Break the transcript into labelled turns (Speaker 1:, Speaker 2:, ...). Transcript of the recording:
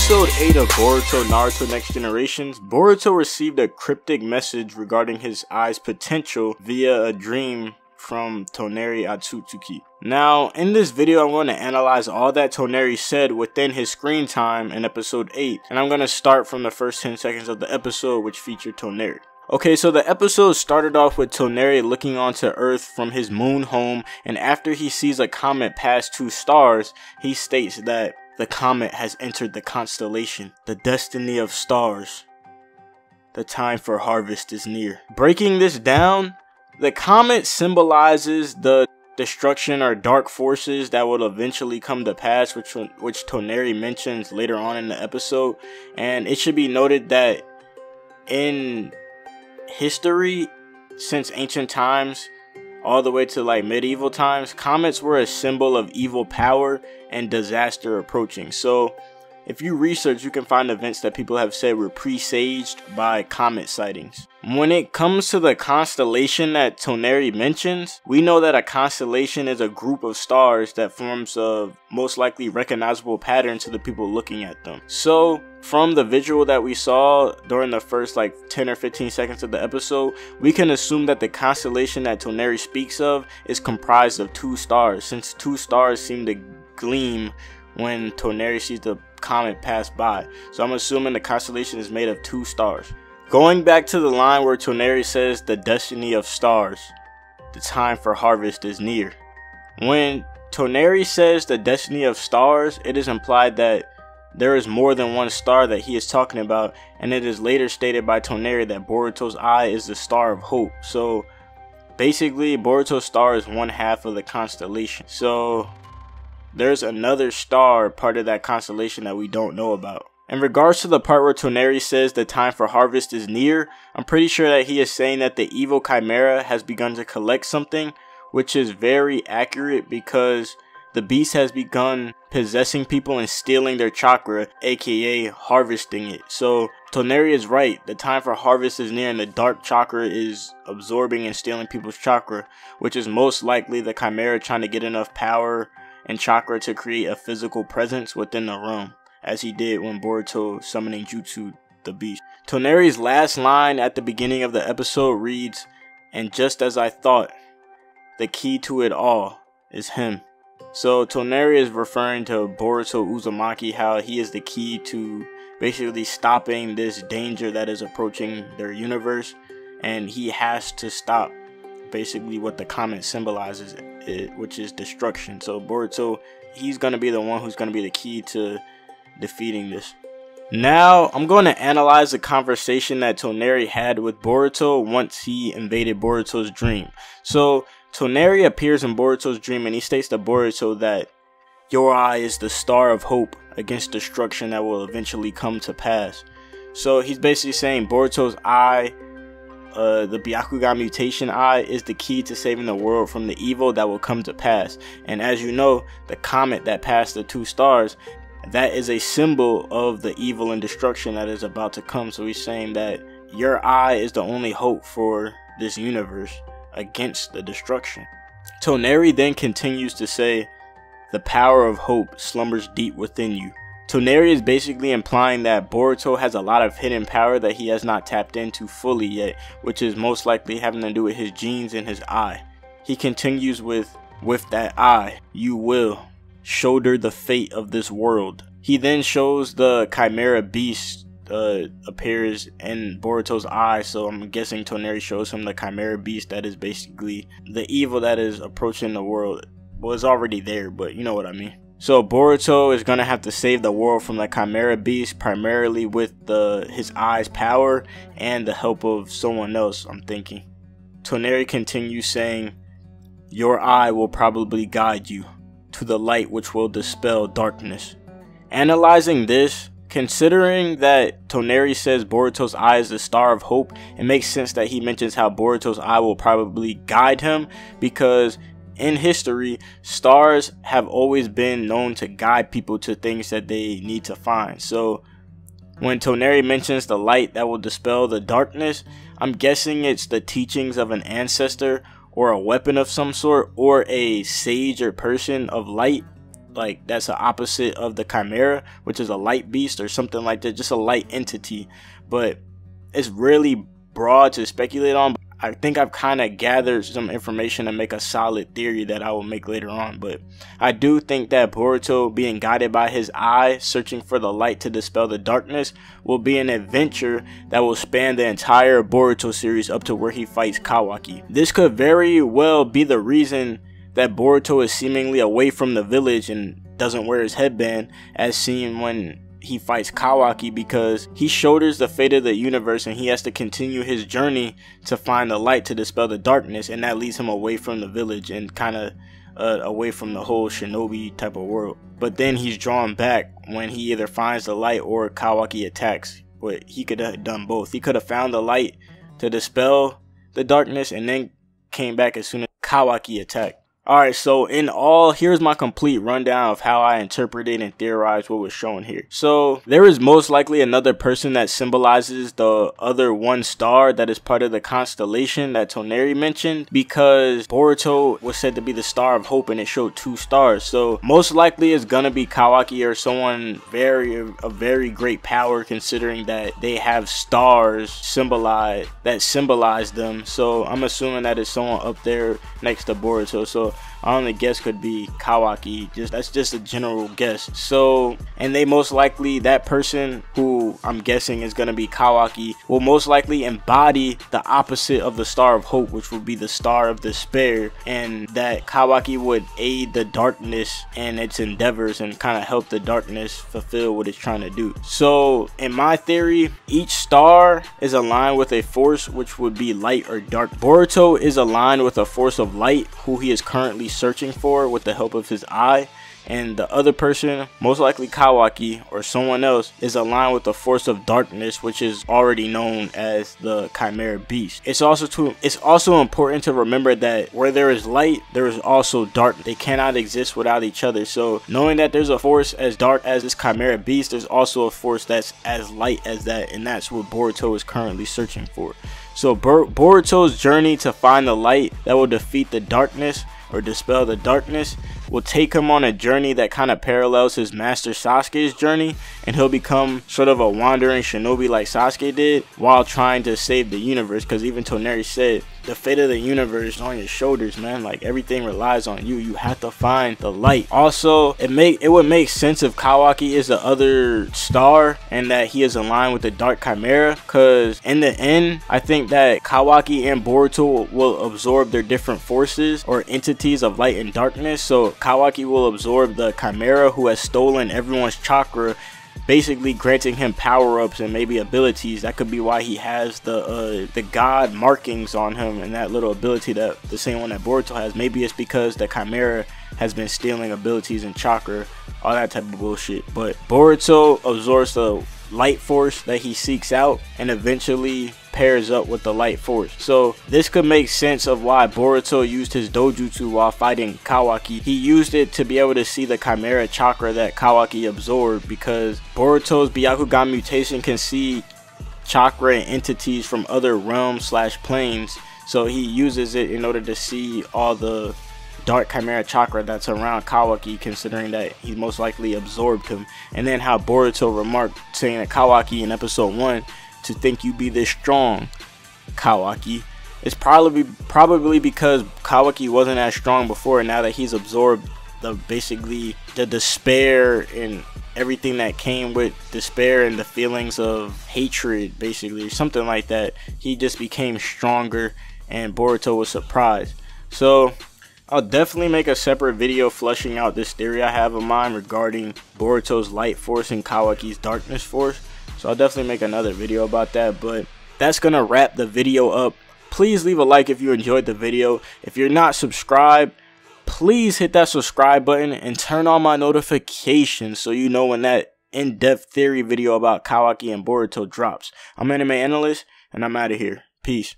Speaker 1: episode 8 of Boruto Naruto Next Generations, Boruto received a cryptic message regarding his eye's potential via a dream from Toneri Otsutsuki. Now, in this video, I'm going to analyze all that Toneri said within his screen time in episode 8, and I'm going to start from the first 10 seconds of the episode, which featured Toneri. Okay, so the episode started off with Toneri looking onto Earth from his moon home, and after he sees a comet pass 2 stars, he states that the comet has entered the constellation, the destiny of stars. The time for harvest is near. Breaking this down, the comet symbolizes the destruction or dark forces that will eventually come to pass, which Toneri mentions later on in the episode. And it should be noted that in history, since ancient times all the way to like medieval times, comets were a symbol of evil power and disaster approaching. So if you research, you can find events that people have said were presaged by comet sightings. When it comes to the constellation that Toneri mentions, we know that a constellation is a group of stars that forms a most likely recognizable pattern to the people looking at them. So from the visual that we saw during the first like 10 or 15 seconds of the episode, we can assume that the constellation that Toneri speaks of is comprised of 2 stars, since 2 stars seem to gleam when Toneri sees the comet pass by. So I'm assuming the constellation is made of 2 stars. Going back to the line where Toneri says the destiny of stars, the time for harvest is near. When Toneri says the destiny of stars, it is implied that there is more than one star that he is talking about, and it is later stated by Toneri that Boruto's eye is the star of hope. So basically Boruto's star is 1/2 of the constellation. So there's another star part of that constellation that we don't know about. In regards to the part where Toneri says the time for harvest is near, I'm pretty sure that he is saying that the evil chimera has begun to collect something, which is very accurate because the beast has begun possessing people and stealing their chakra, aka harvesting it. So Toneri is right, the time for harvest is near and the dark chakra is absorbing and stealing people's chakra, which is most likely the chimera trying to get enough power and chakra to create a physical presence within the realm, as he did when Boruto summoning Jutsu the beast. Toneri's last line at the beginning of the episode reads, "And just as I thought, the key to it all is him." So Toneri is referring to Boruto Uzumaki, how he is the key to basically stopping this danger that is approaching their universe, and he has to stop basically what the comet symbolizes, which is destruction. So Boruto, he's going to be the one who's going to be the key to defeating this. Now I'm going to analyze the conversation that Toneri had with Boruto once he invaded Boruto's dream. So Toneri appears in Boruto's dream and he states to Boruto that your eye is the star of hope against destruction that will eventually come to pass. So he's basically saying Boruto's eye, the Byakugan mutation eye, is the key to saving the world from the evil that will come to pass. And as you know, the comet that passed the 2 stars, that is a symbol of the evil and destruction that is about to come. So he's saying that your eye is the only hope for this universe against the destruction. Toneri then continues to say, the power of hope slumbers deep within you. Toneri is basically implying that Boruto has a lot of hidden power that he has not tapped into fully yet, which is most likely having to do with his genes and his eye. He continues with that eye, you will shoulder the fate of this world. He then shows the chimera beast appears in Boruto's eye, so I'm guessing Toneri shows him the chimera beast that is basically the evil that is approaching the world. Well, it's already there, but you know what I mean. So Boruto is gonna have to save the world from the chimera beast, primarily with his eye's power and the help of someone else, I'm thinking. Toneri continues saying, your eye will probably guide you to the light which will dispel darkness. Analyzing this, considering that Toneri says Boruto's eye is the star of hope, it makes sense that he mentions how Boruto's eye will probably guide him, because in history, stars have always been known to guide people to things that they need to find. So when Toneri mentions the light that will dispel the darkness, I'm guessing it's the teachings of an ancestor or a weapon of some sort, or a sage or person of light like that's an opposite of the Chimera, which is a light beast or something like that, just a light entity. But it's really broad to speculate on. I think I've kind of gathered some information to make a solid theory that I will make later on. But I do think that Boruto, being guided by his eye, searching for the light to dispel the darkness, will be an adventure that will span the entire Boruto series up to where he fights Kawaki. This could very well be the reason that Boruto is seemingly away from the village and doesn't wear his headband, as seen when he fights Kawaki, because he shoulders the fate of the universe and he has to continue his journey to find the light to dispel the darkness, and that leads him away from the village and kind of away from the whole shinobi type of world. But then he's drawn back when he either finds the light or Kawaki attacks. But he could have done both. He could have found the light to dispel the darkness and then came back as soon as Kawaki attacked. Alright, so in all, here's my complete rundown of how I interpreted and theorized what was shown here. So, there is most likely another person that symbolizes the other one star that is part of the constellation that Toneri mentioned, because Boruto was said to be the star of hope and it showed 2 stars. So, most likely it's gonna be Kawaki or someone of very great power, considering that they have stars that symbolize them. So, I'm assuming that it's someone up there next to Boruto. So, our only guess could be Kawaki. That's just a general guess. So, and they most likely, that person who I'm guessing is gonna be Kawaki, will most likely embody the opposite of the Star of Hope, which would be the Star of Despair, and that Kawaki would aid the darkness and its endeavors and kind of help the darkness fulfill what it's trying to do. So, in my theory, each star is aligned with a force which would be light or dark. Boruto is aligned with a force of light, who he is currently searching for with the help of his eye, and the other person, most likely Kawaki or someone else, is aligned with the force of darkness, which is already known as the Chimera Beast. It's also important to remember that where there is light, there is also dark. They cannot exist without each other. So knowing that there's a force as dark as this Chimera Beast, there's also a force that's as light as that, and that's what Boruto is currently searching for. So Boruto's journey to find the light that will defeat the darkness or dispel the darkness will take him on a journey that kind of parallels his master Sasuke's journey, and he'll become sort of a wandering shinobi like Sasuke did while trying to save the universe, because even Toneri said the fate of the universe is on your shoulders, man. Like, everything relies on you. You have to find the light. Also, it would make sense if Kawaki is the other star and that he is aligned with the Dark Chimera, because in the end, I think that Kawaki and Boruto will absorb their different forces or entities of light and darkness. So Kawaki will absorb the Chimera, who has stolen everyone's chakra, basically granting him power-ups and maybe abilities. That could be why he has the god markings on him and that little ability, that the same one that Boruto has. Maybe it's because the Chimera has been stealing abilities and chakra, all that type of bullshit. But Boruto absorbs the light force that he seeks out and eventually pairs up with the light force. So this could make sense of why Boruto used his dojutsu while fighting Kawaki. He used it to be able to see the Chimera chakra that Kawaki absorbed, because Boruto's Byakugan mutation can see chakra and entities from other realms / planes. So he uses it in order to see all the Dark Chimera chakra that's around Kawaki, considering that he most likely absorbed him. And then how Boruto remarked, saying to Kawaki in episode 1, to think you be this strong, Kawaki. It's probably because Kawaki wasn't as strong before, and now that he's absorbed basically the despair and everything that came with despair and the feelings of hatred, basically, or something like that, he just became stronger, and Boruto was surprised. So I'll definitely make a separate video fleshing out this theory I have in mind regarding Boruto's light force and Kawaki's darkness force. So I'll definitely make another video about that. But that's gonna wrap the video up. Please leave a like if you enjoyed the video. If you're not subscribed, please hit that subscribe button and turn on my notifications so you know when that in-depth theory video about Kawaki and Boruto drops. I'm AnimeAnalyst, and I'm out of here. Peace.